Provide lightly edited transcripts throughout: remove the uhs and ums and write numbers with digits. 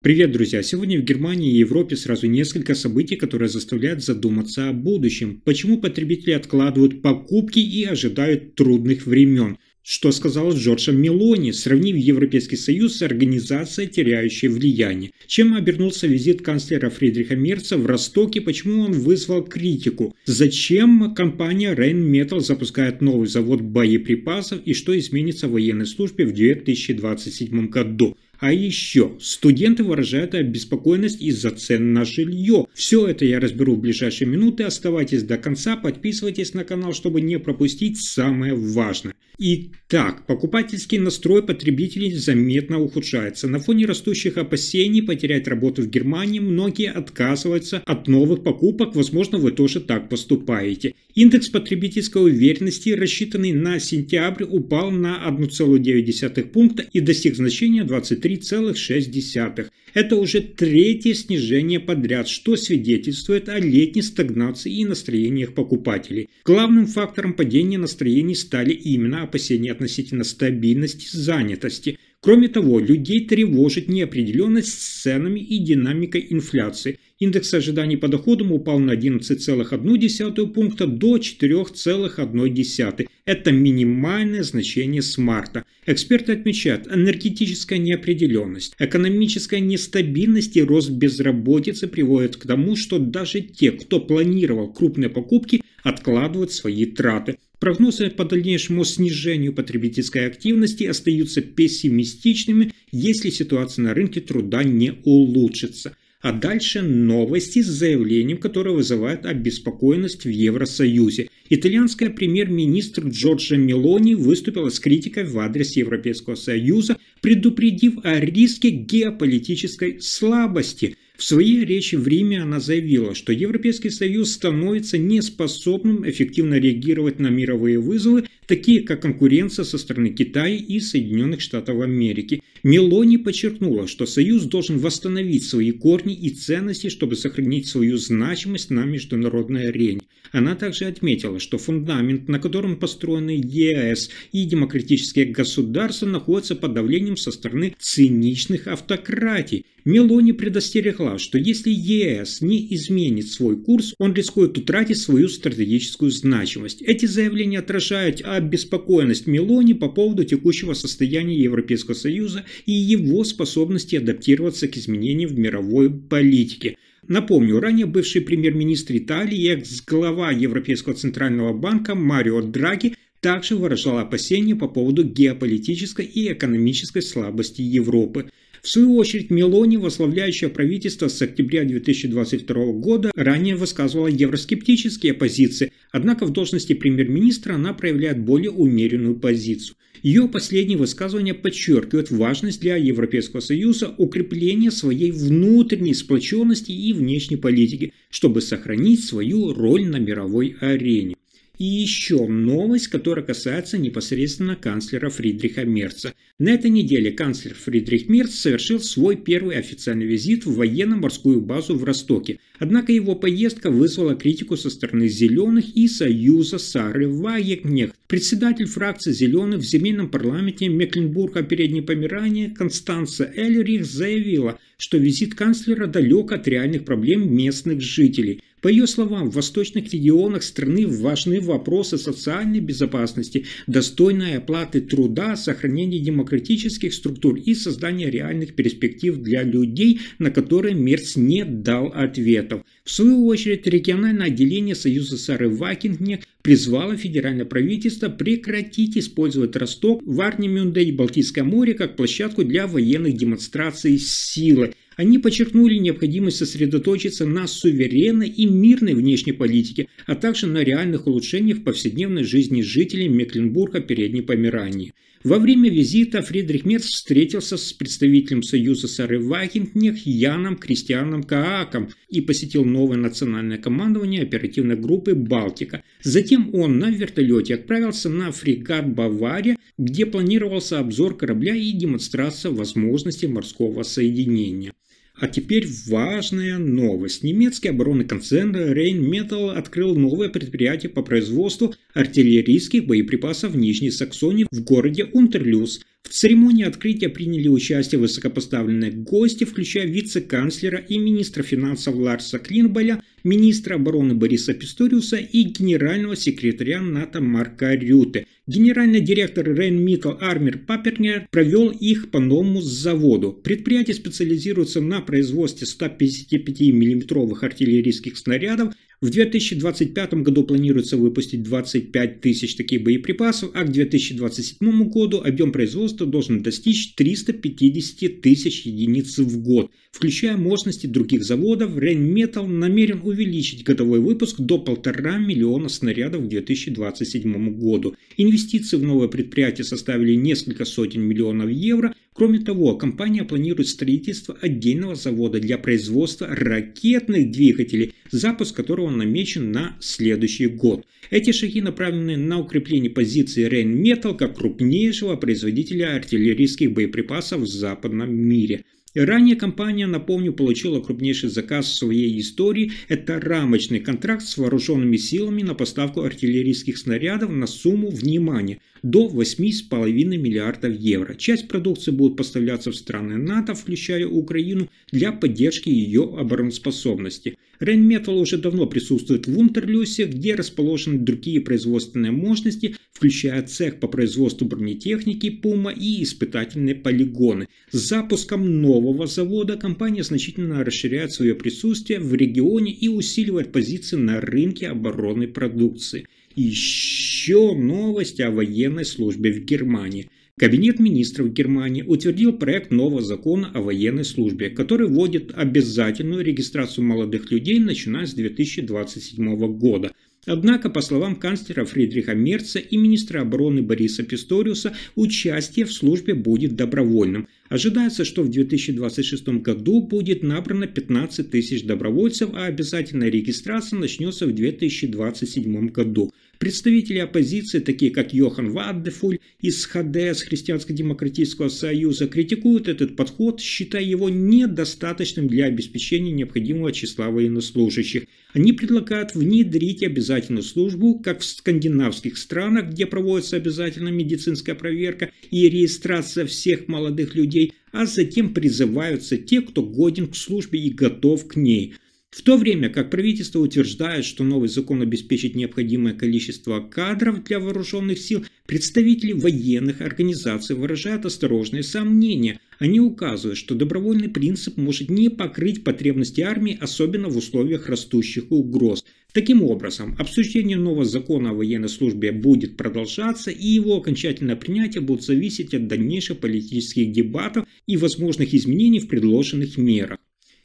Привет, друзья! Сегодня в Германии и Европе сразу несколько событий, которые заставляют задуматься о будущем. Почему потребители откладывают покупки и ожидают трудных времен? Что сказал Джорджа Мелони, сравнив Европейский Союз с организацией, теряющей влияние? Чем обернулся визит канцлера Фридриха Мерца в Росток и почему он вызвал критику? Зачем компания Rheinmetall запускает новый завод боеприпасов и что изменится в военной службе в 2027 году? А еще, студенты выражают обеспокоенность из-за цен на жилье. Все это я разберу в ближайшие минуты. Оставайтесь до конца, подписывайтесь на канал, чтобы не пропустить самое важное. Итак, покупательский настрой потребителей заметно ухудшается. На фоне растущих опасений потерять работу в Германии многие отказываются от новых покупок. Возможно, вы тоже так поступаете. Индекс потребительской уверенности, рассчитанный на сентябрь, упал на 1,9 пункта и достиг значения 23,6. Это уже третье снижение подряд, что свидетельствует о летней стагнации и настроениях покупателей. Главным фактором падения настроений стали именно опасения относительно стабильности занятости. Кроме того, людей тревожит неопределенность с ценами и динамикой инфляции. Индекс ожиданий по доходам упал на 11,1 пункта до 4,1. Это минимальное значение с марта. Эксперты отмечают энергетическая неопределенность, экономическая нестабильность и рост безработицы приводят к тому, что даже те, кто планировал крупные покупки, откладывают свои траты. Прогнозы по дальнейшему снижению потребительской активности остаются пессимистичными, если ситуация на рынке труда не улучшится. А дальше новости с заявлением, которое вызывает обеспокоенность в Евросоюзе. Итальянская премьер-министр Джорджа Мелони выступила с критикой в адрес Европейского Союза, предупредив о риске геополитической слабости. В своей речи в Риме она заявила, что Европейский Союз становится неспособным эффективно реагировать на мировые вызовы, такие как конкуренция со стороны Китая и Соединенных Штатов Америки. Мелони подчеркнула, что Союз должен восстановить свои корни и ценности, чтобы сохранить свою значимость на международной арене. Она также отметила, что фундамент, на котором построены ЕС и демократические государства, находится под давлением со стороны циничных автократий. Мелони предостерегла, что если ЕС не изменит свой курс, он рискует утратить свою стратегическую значимость. Эти заявления отражают обеспокоенность Мелони по поводу текущего состояния Европейского Союза и его способности адаптироваться к изменениям в мировой политике. Напомню, ранее бывший премьер-министр Италии и экс-глава Европейского центрального банка Марио Драги также выражал опасения по поводу геополитической и экономической слабости Европы. В свою очередь, Мелони, возглавляющая правительство с октября 2022 года, ранее высказывала евроскептические позиции, однако в должности премьер-министра она проявляет более умеренную позицию. Ее последние высказывания подчеркивают важность для Европейского Союза укрепления своей внутренней сплоченности и внешней политики, чтобы сохранить свою роль на мировой арене. И еще новость, которая касается непосредственно канцлера Фридриха Мерца. На этой неделе канцлер Фридрих Мерц совершил свой первый официальный визит в военно-морскую базу в Ростоке. Однако его поездка вызвала критику со стороны «Зеленых» и Союза Сары Вагенкнехт. Председатель фракции «Зеленых» в земельном парламенте Мекленбурга-Передней Померании Констанца Эльрих заявила, что визит канцлера далек от реальных проблем местных жителей. По ее словам, в восточных регионах страны важны вопросы социальной безопасности, достойной оплаты труда, сохранения демократических структур и создания реальных перспектив для людей, на которые Мерц не дал ответов. В свою очередь, региональное отделение Союза Сары Вагенкнехт призвало федеральное правительство прекратить использовать Росток, Варнемюнде и Балтийское море как площадку для военных демонстраций силы. Они подчеркнули необходимость сосредоточиться на суверенной и мирной внешней политике, а также на реальных улучшениях повседневной жизни жителей Мекленбурга-Передней Померании. Во время визита Фридрих Мерц встретился с представителем Союза Сары Вагенкнехт Яном Кристианом Кааком и посетил новое национальное командование оперативной группы «Балтика». Затем он на вертолете отправился на фрегат «Бавария», где планировался обзор корабля и демонстрация возможностей морского соединения. А теперь важная новость. Немецкий оборонный концерн Rheinmetall открыл новое предприятие по производству артиллерийских боеприпасов в Нижней Саксонии в городе Унтерлюс. В церемонии открытия приняли участие высокопоставленные гости, включая вице-канцлера и министра финансов Ларса Клинболя, министра обороны Бориса Писториуса и генерального секретаря НАТО Марка Рюте. Генеральный директор Rheinmetall Армир Паппернер провел их по новому заводу. Предприятие специализируется на производстве 155 мм артиллерийских снарядов. В 2025 году планируется выпустить 25 тысяч таких боеприпасов, а к 2027 году объем производства должен достичь 350 тысяч единиц в год. Включая мощности других заводов, Rheinmetall намерен увеличить годовой выпуск до 1,5 миллиона снарядов к 2027 году. Инвестиции в новое предприятие составили несколько сотен миллионов евро. Кроме того, компания планирует строительство отдельного завода для производства ракетных двигателей, запуск которого намечен на следующий год. Эти шаги направлены на укрепление позиции Rheinmetall как крупнейшего производителя артиллерийских боеприпасов в западном мире. Ранее компания, напомню, получила крупнейший заказ в своей истории. Это рамочный контракт с вооруженными силами на поставку артиллерийских снарядов на сумму, внимания, до 8,5 миллиардов евро. Часть продукции будет поставляться в страны НАТО, включая Украину, для поддержки ее обороноспособности. Rheinmetall уже давно присутствует в Унтерлюсе, где расположены другие производственные мощности, включая цех по производству бронетехники Пума и испытательные полигоны. С запуском нового завода компания значительно расширяет свое присутствие в регионе и усиливает позиции на рынке оборонной продукции. Еще новость о военной службе в Германии. Кабинет министров Германии утвердил проект нового закона о военной службе, который вводит обязательную регистрацию молодых людей, начиная с 2027 года. Однако, по словам канцлера Фридриха Мерца и министра обороны Бориса Писториуса, участие в службе будет добровольным. Ожидается, что в 2026 году будет набрано 15 тысяч добровольцев, а обязательная регистрация начнется в 2027 году. Представители оппозиции, такие как Йохан Ваддефуль из ХДС Христианско-демократического союза, критикуют этот подход, считая его недостаточным для обеспечения необходимого числа военнослужащих. Они предлагают внедрить обязательную службу, как в скандинавских странах, где проводится обязательная медицинская проверка и регистрация всех молодых людей, а затем призываются те, кто годен к службе и готов к ней. В то время как правительство утверждает, что новый закон обеспечит необходимое количество кадров для вооруженных сил, представители военных организаций выражают осторожные сомнения. Они указывают, что добровольный принцип может не покрыть потребности армии, особенно в условиях растущих угроз. Таким образом, обсуждение нового закона о военной службе будет продолжаться, и его окончательное принятие будет зависеть от дальнейших политических дебатов и возможных изменений в предложенных мерах.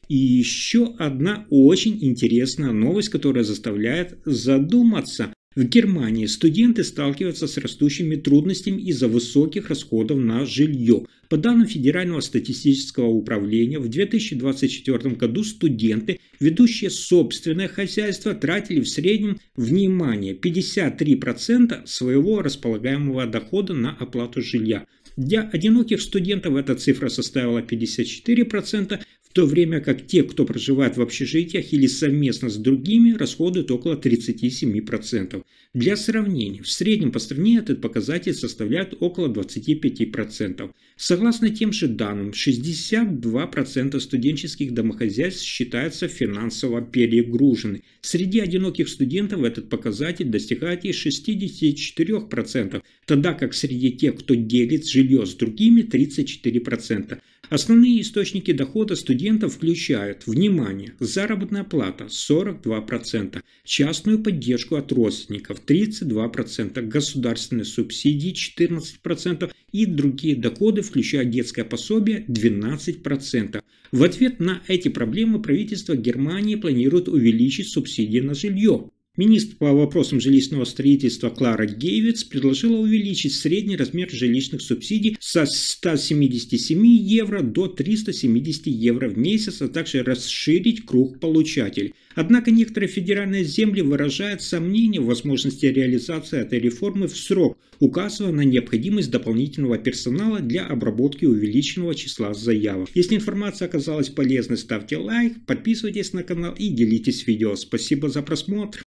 И еще одна очень интересная новость, которая заставляет задуматься. В Германии студенты сталкиваются с растущими трудностями из-за высоких расходов на жилье. По данным Федерального статистического управления, в 2024 году студенты, ведущие собственное хозяйство, тратили в среднем, внимание, 53% своего располагаемого дохода на оплату жилья. Для одиноких студентов эта цифра составила 54%, в то время как те, кто проживает в общежитиях или совместно с другими, расходуют около 37%. Для сравнения, в среднем по стране этот показатель составляет около 25%. Согласно тем же данным, 62% студенческих домохозяйств считаются финансово перегружены. Среди одиноких студентов этот показатель достигает и 64%, тогда как среди тех, кто делит жилье с другими, 34%. Основные источники дохода студентов включают, внимание, заработная плата 42%, частную поддержку от родственников 32%, государственные субсидии 14% и другие доходы, включая детское пособие 12%. В ответ на эти проблемы правительство Германии планирует увеличить субсидии на жилье. Министр по вопросам жилищного строительства Клара Гейвиц предложила увеличить средний размер жилищных субсидий со 177 евро до 370 евро в месяц, а также расширить круг получателей. Однако некоторые федеральные земли выражают сомнения в возможности реализации этой реформы в срок, указывая на необходимость дополнительного персонала для обработки увеличенного числа заявок. Если информация оказалась полезной, ставьте лайк, подписывайтесь на канал и делитесь видео. Спасибо за просмотр.